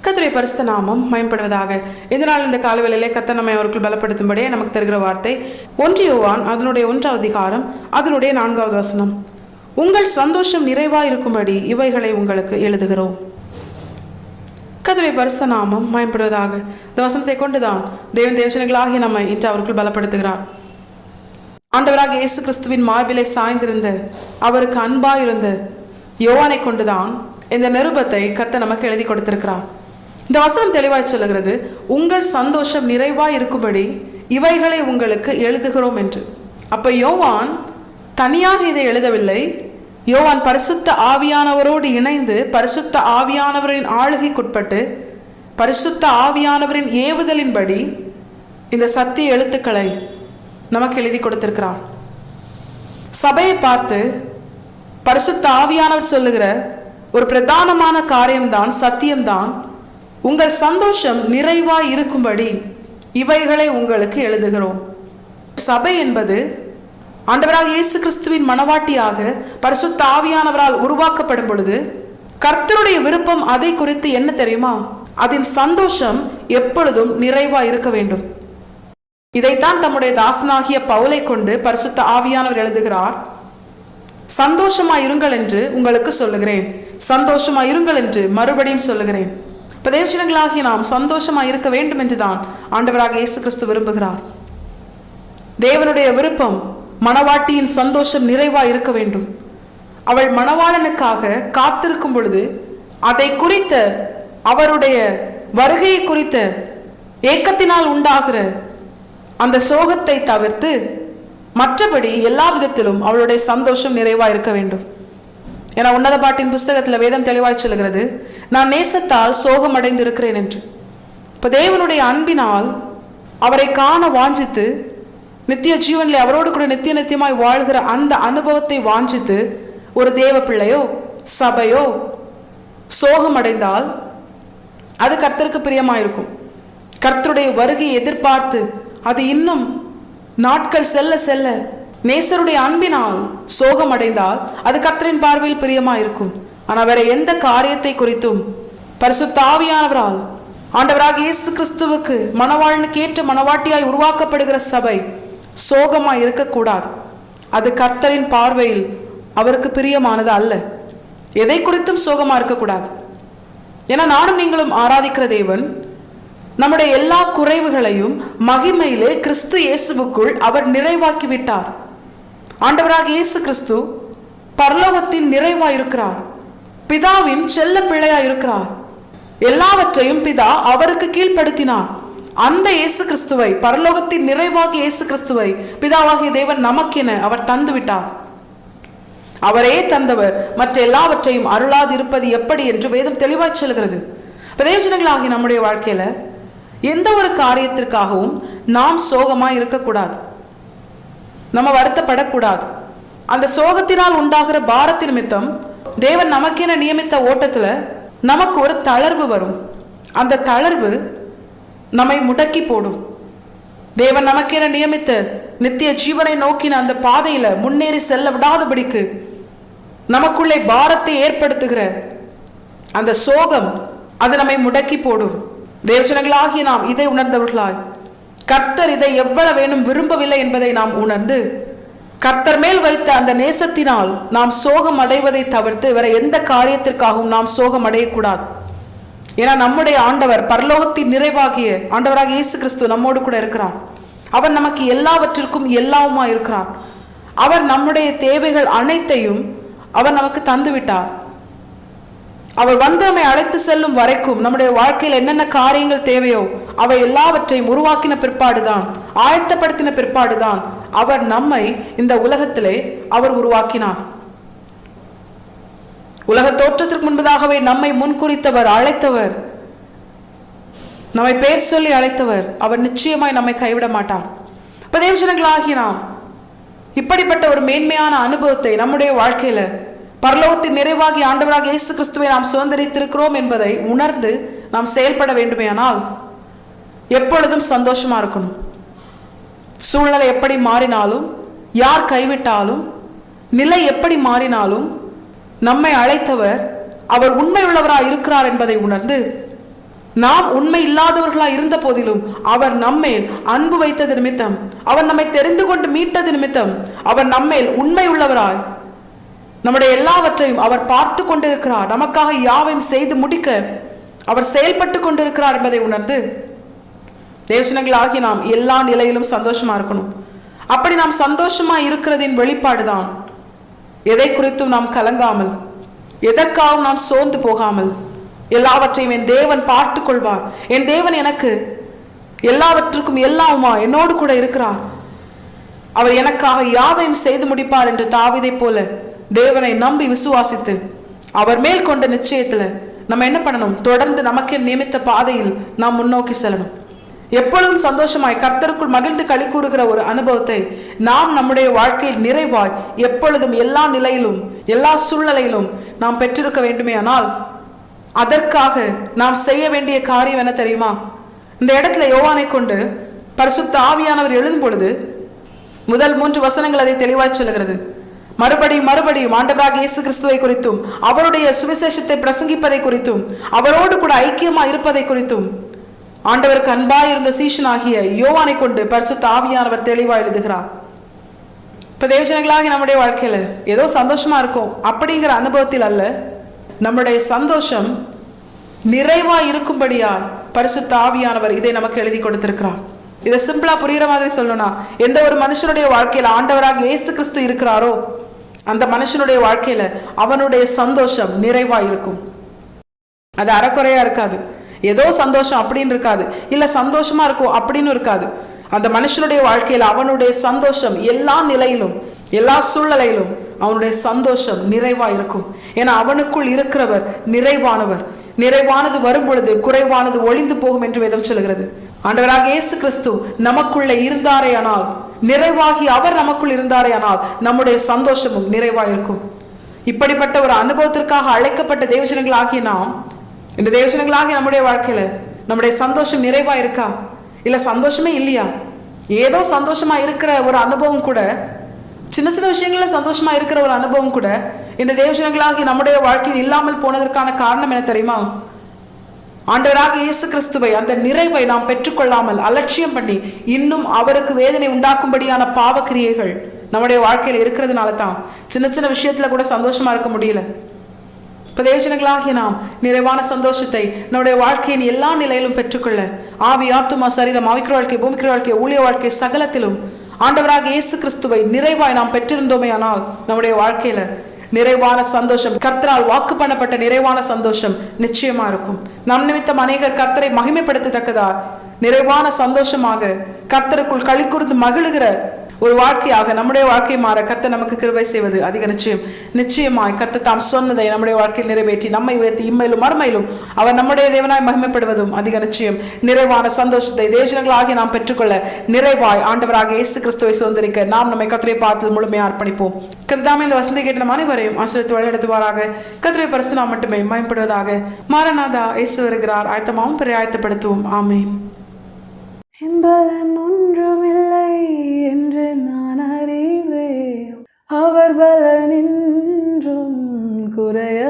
கர்த்தருடைய பரிசுத்த நாமம் மயம்படுவதாக. இந்த நாள் இந்த காலவேளையிலே கர்த்தர் நம்மை அவர்கள் பலப்படுத்தும்படியே நமக்கு தருகிற வார்த்தை 1 யோவான் அதனுடைய 1வது அதிகாரம் அதனுடைய 4வது வசனம். உங்கள் சந்தோஷம் நிறைவாயிருக்கும்படி இவைகளை உங்களுக்கு எழுதுகிறோம். கர்த்தருடைய பரிசுத்த நாமம் மயம்படுவதாக. இந்த வசனத்தை கொண்டுதான் தேவன் தேவஜனங்களாகி நம்மை இன்று அவர்கள் பலப்படுத்துகிறார். ஆண்டவராக இயேசு கிறிஸ்துவின் மார்பிலை சாய்ந்திருந்த அவருக்கு அன்பாயிருந்த யோவானை கொண்டுதான் இந்த நிருபத்தை கர்த்தர் நமக்கு எழுதி கொடுத்திருக்கிறார். இந்த வசனம் தெளிவாய் சொல்லுகிறது, உங்கள் சந்தோஷம் நிறைவாய் இருக்கும்படி இவைகளை உங்களுக்கு எழுதுகிறோம் என்று. அப்ப யோவான் தனியாக இதை எழுதவில்லை. யோவான் பரிசுத்த ஆவியானவரோடு இணைந்து பரிசுத்த ஆவியானவரின் ஆளுகைக்குட்பட்டு பரிசுத்த ஆவியானவரின் ஏவுதலின்படி இந்த சத்திய எழுத்துக்களை நமக்கு எழுதி கொடுத்திருக்கிறார். சபையை பார்த்து பரிசுத்த ஆவியானவர் சொல்லுகிற ஒரு பிரதானமான காரியம்தான், சத்தியம்தான், உங்கள் சந்தோஷம் நிறைவாய் இருக்கும்படி இவைகளை உங்களுக்கு எழுதுகிறோம். சபை என்பது ஆண்டவராக இயேசு கிறிஸ்துவின் மனவாட்டியாக பரிசுத்த ஆவியானவரால் உருவாக்கப்படும் பொழுது கர்த்தருடைய விருப்பம் அதை குறித்து என்ன தெரியுமா? அதன் சந்தோஷம் எப்பொழுதும் நிறைவாய் இருக்க வேண்டும். இதைத்தான் தம்முடைய தாசனாகிய பவுலை கொண்டு பரிசுத்த ஆவியானவர் எழுதுகிறார். சந்தோஷமாய் இருங்கள் என்று உங்களுக்கு சொல்லுகிறேன், சந்தோஷமாய் இருங்கள் என்று மறுபடியும் சொல்லுகிறேன். தேவஜனங்களாகிய நாம் சந்தோஷமாய் இருக்க வேண்டும் என்றுதான் ஆண்டவராக இயேசு கிறிஸ்து விரும்புகிறார். தேவனுடைய விருப்பம் மணவாட்டியின் சந்தோஷம் நிறைவாய் இருக்க வேண்டும். அவள் மணவாளனுக்காக காத்திருக்கும் பொழுது அதை குறித்த அவருடைய வருகையை குறித்த ஏக்கத்தினால் உண்டாகிற அந்த சோகத்தை தவிர்த்து மற்றபடி எல்லா விதத்திலும் அவளுடைய சந்தோஷம் நிறைவாய் இருக்க வேண்டும். ஏன்னா உன்னத பாட்டின் புஸ்தகத்தில் வேதம் தெளிவாய் சொல்லுகிறது, நான் நேசத்தால் சோகம் அடைந்திருக்கிறேன் என்று. இப்போ தேவனுடைய அன்பினால் அவரை காண வாஞ்சித்து நித்திய ஜீவனில் அவரோடு கூட நித்திய நித்தியமாய் வாழ்கிற அந்த அனுபவத்தை வாஞ்சித்து ஒரு தேவ பிள்ளையோ சபையோ சோகம் அடைந்தால் அது கர்த்தருக்கு பிரியமாயிருக்கும். கர்த்தருடைய வருகையை எதிர்பார்த்து அது இன்னும் நாட்கள் செல்ல செல்ல நேசருடைய அன்பினால் சோகம் அடைந்தால் அது கர்த்தரின் பார்வையில் பிரியமா இருக்கும். ஆனால் வேற எந்த காரியத்தை குறித்தும் பரிசுத்த ஆவியானவரால் ஆண்டவராக இயேசு கிறிஸ்துவுக்கு மணவாளனுக்கு ஏற்ற மணவாட்டியாய் உருவாக்கப்படுகிற சபை சோகமாய் இருக்கக்கூடாது. அது கர்த்தரின் பார்வையில் அவருக்கு பிரியமானது அல்ல. எதை குறித்தும் சோகமா இருக்கக்கூடாது. ஏன்னா நானும் நீங்களும் ஆராதிக்கிற தேவன் நம்முடைய எல்லா குறைவுகளையும் மகிமையிலே கிறிஸ்து இயேசுவுக்குள் அவர் நிறைவாக்கி விட்டார். ஆண்டவராக இயேசு கிறிஸ்து பரலோகத்தின் நிறைவாய் இருக்கிறார். பிதாவின் செல்ல பிள்ளையாய் இருக்கிறார். எல்லாவற்றையும் பிதா அவருக்கு கீழ்ப்படுத்தினார். அந்த இயேசு கிறிஸ்துவை, பரலோகத்தின் நிறைவாகிய இயேசு கிறிஸ்துவை பிதாவாகிய தேவன் நமக்கென அவர் தந்து விட்டார். அவரே தந்தவர் மற்ற எல்லாவற்றையும் அருளாது இருப்பது எப்படி என்று வேதம் தெளிவாய் சொல்கிறது. தேவஜனங்களாகிய நம்முடைய வாழ்க்கையில எந்த ஒரு காரியத்திற்காகவும் நாம் சோகமாய் இருக்கக்கூடாது, நம்ம வருத்தப்படக்கூடாது. அந்த சோகத்தினால் உண்டாகிற பாரத்தின் நிமித்தம் தேவன் நமக்கென நியமித்த ஓட்டத்துல நமக்கு ஒரு தளர்வு வரும். அந்த தளர்வு நம்மை முடக்கி போடும். தேவன் நமக்கென நியமித்த நித்திய ஜீவனை நோக்கின அந்த பாதையில முன்னேறி செல்ல விடாதபடிக்கு நமக்குள்ளே பாரத்தை ஏற்படுத்துகிற அந்த சோகம் அது நம்மை முடக்கி போடும். தேவஜனங்களாகிய நாம் இதை உணர்ந்தவர்களாய் கர்த்தர் இதை எவ்வளவு வேணும் விரும்பவில்லை என்பதை நாம் உணர்ந்து கர்த்தர் மேல் வைத்த அந்த நேசத்தினால் நாம் சோகம் அடைவதை தவிர்த்து வேற எந்த காரியத்திற்காகவும் நாம் சோகம் அடையக்கூடாது. ஏன்னா நம்முடைய ஆண்டவர் பரலோகத்தின் நிறைவாகிய ஆண்டவராக இயேசு கிறிஸ்து நம்மோடு கூட இருக்கிறார். அவர் நமக்கு எல்லாவற்றிற்கும் எல்லாவுமா இருக்கிறார். அவர் நம்முடைய தேவைகள் அனைத்தையும் அவர் நமக்கு தந்துவிட்டார். அவர் வந்து நம்மை அழைத்து செல்லும் வரைக்கும் நம்முடைய வாழ்க்கையில் என்னென்ன காரியங்கள் தேவையோ அவை எல்லாவற்றையும் உருவாக்கின பிற்பாடுதான், ஆயத்தப்படுத்தின பிற்பாடுதான் அவர் நம்மை இந்த உலகத்திலே அவர் உருவாக்கினார். உலக தோற்றத்திற்கு முன்பதாகவே நம்மை முன்குறித்தவர், அழைத்தவர், நம்மை பேர் சொல்லி அழைத்தவர். அவர் நிச்சயமாய் நம்மை கைவிட மாட்டார். இப்ப தேவஜனங்களாகிய நாம் இப்படிப்பட்ட ஒரு மேன்மையான அனுபவத்தை நம்முடைய வாழ்க்கையில பரலோகத்தின் நிறைவாகி ஆண்டவராக இயேசு கிறிஸ்துவை நாம் சுதந்திரித்திருக்கிறோம் என்பதை உணர்ந்து நாம் செயல்பட வேண்டுமேயானால் எப்பொழுதும் சந்தோஷமா இருக்கணும். சூழ்நிலை எப்படி மாறினாலும், யார் கைவிட்டாலும், நிலை எப்படி மாறினாலும் நம்மை அழைத்தவர் அவர் உண்மையுள்ளவராய் இருக்கிறார் என்பதை உணர்ந்து நாம் உண்மை இல்லாதவர்களாய் இருந்த போதிலும் அவர் நம்மேல் அன்பு வைத்தது நிமித்தம், அவர் நம்மை தெரிந்து கொண்டு மீட்டது நிமித்தம், அவர் நம்மேல் உண்மை உள்ளவராய் நம்முடைய எல்லாவற்றையும் அவர் பார்த்து கொண்டிருக்கிறார். நமக்காக யாவையும் செய்து முடிக்க அவர் செயல்பட்டு கொண்டிருக்கிறார் என்பதை உணர்ந்து தேவஜனங்களாகி நாம் எல்லா நிலையிலும் சந்தோஷமா இருக்கணும். அப்படி நாம் சந்தோஷமா இருக்கிறதின் வெளிப்பாடுதான் எதை குறித்தும் நாம் கலங்காமல், எதற்காகவும் நாம் சோர்ந்து போகாமல், எல்லாவற்றையும் என் தேவன் பார்த்து கொள்வார், என் தேவன் எனக்கு எல்லாவற்றுக்கும் எல்லாமா என்னோடு கூட இருக்கிறார், அவர் எனக்காக யாவையும் செய்து முடிப்பார் என்று தாவீதை போல தேவனை நம்பி விசுவாசித்து அவர் மேல் கொண்ட நிச்சயத்துல நம்ம என்ன பண்ணணும்? தொடர்ந்து நமக்கு நியமித்த பாதையில் நாம் முன்னோக்கி செல்லணும். எப்பொழுதும் சந்தோஷமாய் கர்த்தருக்குள் மகிழ்ந்து களி கூறுகிற ஒரு அனுபவத்தை நாம் நம்முடைய வாழ்க்கையில் நிறைவாய் எப்பொழுதும் எல்லா நிலையிலும் எல்லா சூழ்நிலையிலும் நாம் பெற்றிருக்க வேண்டுமே. ஆனால் அதற்காக நாம் செய்ய வேண்டிய காரியம் என்ன தெரியுமா? இந்த இடத்துல யோவானை கொண்டு பரிசுத்த ஆவியானவர் எழுதும் பொழுது முதல் 3 வசனங்கள் அதை தெளிவாய் சொல்லுகிறது. மறுபடியும் ஆண்டவராகிய இயேசு கிறிஸ்துவை குறித்தும் அவருடைய சுவிசேஷத்தை பிரசங்கிப்பதை குறித்தும் அவரோடு கூட ஐக்கியமாக இருப்பதை குறித்தும் ஆண்டவருக்கு அன்பாய் இருந்த சீஷனாகிய யோவானை கொண்டு பரிசுத்த ஆவியானவர் தெளிவாய் எழுதுகிறார். இப்ப தேவஜனங்களாகி நம்முடைய வாழ்க்கையில ஏதோ சந்தோஷமா இருக்கும் அப்படிங்கிற அனுபவத்தில் அல்ல, நம்முடைய சந்தோஷம் நிறைவா இருக்கும்படியா பரிசுத்த ஆவியானவர் இதை நமக்கு எழுதி கொடுத்திருக்கிறார். இதை சிம்பிளா புரியுற மாதிரி சொல்லணும்னா, எந்த ஒரு மனுஷனுடைய வாழ்க்கையில ஆண்டவராக இயேசு கிறிஸ்து இருக்கிறாரோ அந்த மனுஷனுடைய வாழ்க்கையில அவனுடைய சந்தோஷம் நிறைவா இருக்கும். அது அறக்குறையா இருக்காது. ஏதோ சந்தோஷம் அப்படின்னு இருக்காது, இல்ல சந்தோஷமா இருக்கும் அப்படின்னு இருக்காது. அந்த மனுஷனுடைய வாழ்க்கையில அவனுடைய சந்தோஷம் எல்லா நிலையிலும் எல்லா சூழ்நிலையிலும் அவனுடைய சந்தோஷம் நிறைவா இருக்கும். ஏன்னா அவனுக்குள் இருக்கிறவர் நிறைவானவர். நிறைவானது வரும் பொழுது குறைவானது ஒளிந்து போகும் என்று வேதம் சொல்கிறது. ஆண்டவராக இயேசு கிறிஸ்து நமக்குள்ளே இருந்தாரே ஆனால், நிறைவாகி அவர் நமக்குள் இருந்தாரே ஆனால் நம்முடைய சந்தோஷமும் நிறைவாயிருக்கும். இப்படிப்பட்ட ஒரு அனுபவத்திற்காக அழைக்கப்பட்ட தேவஜனங்களாகிய நாம், இந்த தேவஜனங்களாகிய நம்முடைய வாழ்க்கையில நம்முடைய சந்தோஷம் நிறைவா இருக்கா? இல்ல சந்தோஷமே இல்லையா? ஏதோ சந்தோஷமா இருக்கிற ஒரு அனுபவம் கூட, சின்ன சின்ன விஷயங்கள்ல சந்தோஷமா இருக்கிற ஒரு அனுபவம் கூட இந்த தேவஜனங்களாகிய நம்முடைய வாழ்க்கையில் இல்லாமல் போனதற்கான காரணம் என்ன தெரியுமா? ஆண்டவராக இயேசு கிறிஸ்துவை, அந்த நிறைவை நாம் பெற்றுக்கொள்ளாமல் அலட்சியம் பண்ணி இன்னும் அவருக்கு வேதனை உண்டாக்கும்படியான பாவக்கிரியைகள் நம்முடைய வாழ்க்கையில் இருக்கிறதுனால தான் சின்ன சின்ன விஷயத்துல கூட சந்தோஷமா இருக்க முடியல. இப்ப தேவஜனங்களாகிய நாம் நிறைவான சந்தோஷத்தை நம்முடைய வாழ்க்கையின் எல்லா நிலையிலும் பெற்றுக்கொள்ள ஆவி, ஆத்துமா, சரீரம், ஆவிக்கிற வாழ்க்கை, பூமிக்கிற வாழ்க்கை, ஊழிய வாழ்க்கை சகலத்திலும் ஆண்டவராக இயேசு கிறிஸ்துவை நிறைவாய் நாம் பெற்றிருந்தோமே ஆனால் நம்முடைய வாழ்க்கையில நிறைவான சந்தோஷம், கர்த்தரால் வாக்கு பண்ணப்பட்ட நிறைவான சந்தோஷம் நிச்சயமா இருக்கும். நம் நிமித்தம் அநேகர் கர்த்தரை மகிமைப்படுத்தத்தக்கதா நிறைவான சந்தோஷமாக கர்த்தருக்குள் களி கூர்ந்து மகிழுகிற ஒரு வாழ்க்கையாக நம்முடைய வாழ்க்கை மாற கர்த்தர் நமக்கு கிருபை செய்வது அதிக நிச்சயம். நிச்சயமாய் கர்த்தர் தாம் சொன்னதை நம்முடைய வாழ்க்கையில் நிறைவேற்றி நம்மை உயர்த்தி இம்மையிலும் மறுமையிலும் அவர் நம்முடைய தேவனாய் மகிமைப்படுவதும் அதிக நிச்சயம். நிறைவான சந்தோஷத்தை தேவஜனங்களாகிய நாம் பெற்றுக்கொள்ள நிறைவாய் ஆண்டவராக இயேசு கிறிஸ்துவை சுதந்திரிக்க நாம் நம்மை கர்த்தரை பார்த்து முழுமையாக அர்ப்பணிப்போம். கர்த்தாவே இந்த வசந்தை கேட்ட அனைவரையும் ஆசீர்வதித்து வழிநடத்துவாராக. கர்த்தரை பரிசுத்த நாமம் மட்டுமே மகிமைப்படுவதாக. மாரநாதா இயேசு வருகிறார். ஆயத்தமாவும் பிற ஆயத்தப்படுத்துவோம். ஆமென். என்பலன் ஒன்றுமில்லை என்று நான் அறிவேன், அவர் பலனின்றும் குறைய